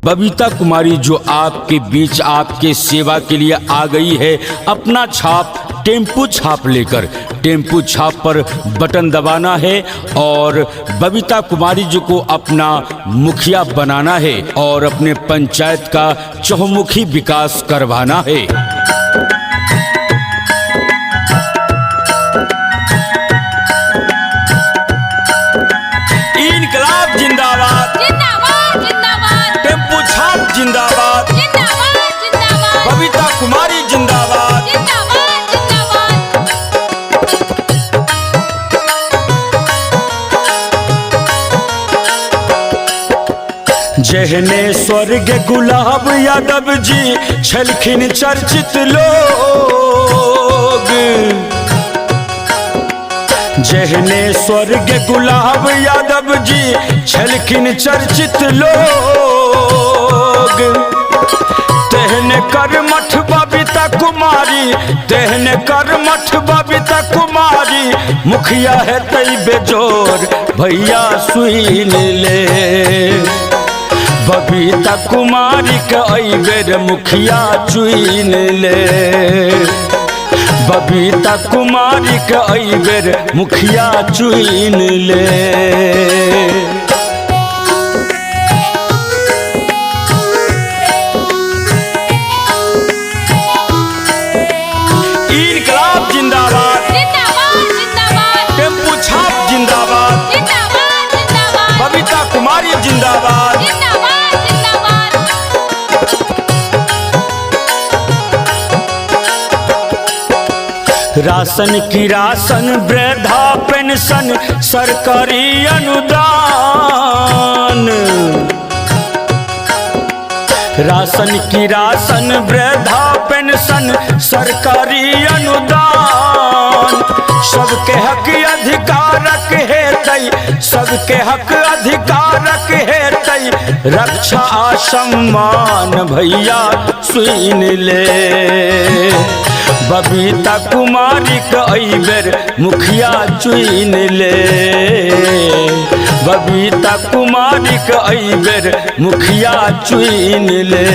बबीता कुमारी जो आपके बीच आपके सेवा के लिए आ गई है अपना छाप टेम्पू छाप लेकर। टेम्पू छाप पर बटन दबाना है और बबीता कुमारी जी को अपना मुखिया बनाना है और अपने पंचायत का चहुमुखी विकास करवाना है। इनकलाब जिंदाबाद, जिंदाबाद जिंदाबाद, टेम्पू छाप जिंदाबाद, जिंदाबाद जिंदाबाद, बबीता कुमारी जिंदाबाद। जिंदाबाद जिंदाबाद। जहने स्वर्ग गुलाब यादव जी छलखिन चर्चित लोग। जहने स्वर्ग गुलाब यादव जी छलखिन चर्चित लोग। तेहने कर मठ बबीता कुमारी, तेहने कर मठ बबीता कुमारी, मुखिया है तई बेजोर भैया सुन ले। बबीता कुमारी के बेर मुखिया चुन ले। बबीता कुमारी के बेर मुखिया चुन ले। इनकलाब जिंदाबाद, जिंदाबाद जिंदाबाद, टेम्पू छाप जिंदाबाद, जिंदाबाद जिंदाबाद, बबीता कुमारी जिंदाबाद। जिंदाबाद जिंदाबाद। राशन की राशन, वृद्धा पेंशन, सरकारी अनुदान। राशन की राशन, वृद्धा पेंशन, सरकारी अनुदान। सबके हक अधिकारक है तई, सबके हक अधिकारक है तई, रक्षा आ सम्मान भैया सुन ले। बबीता कुमारी के बेर मुखिया चुन ले। बबीता कुमारी के बेर मुखिया चुन ले।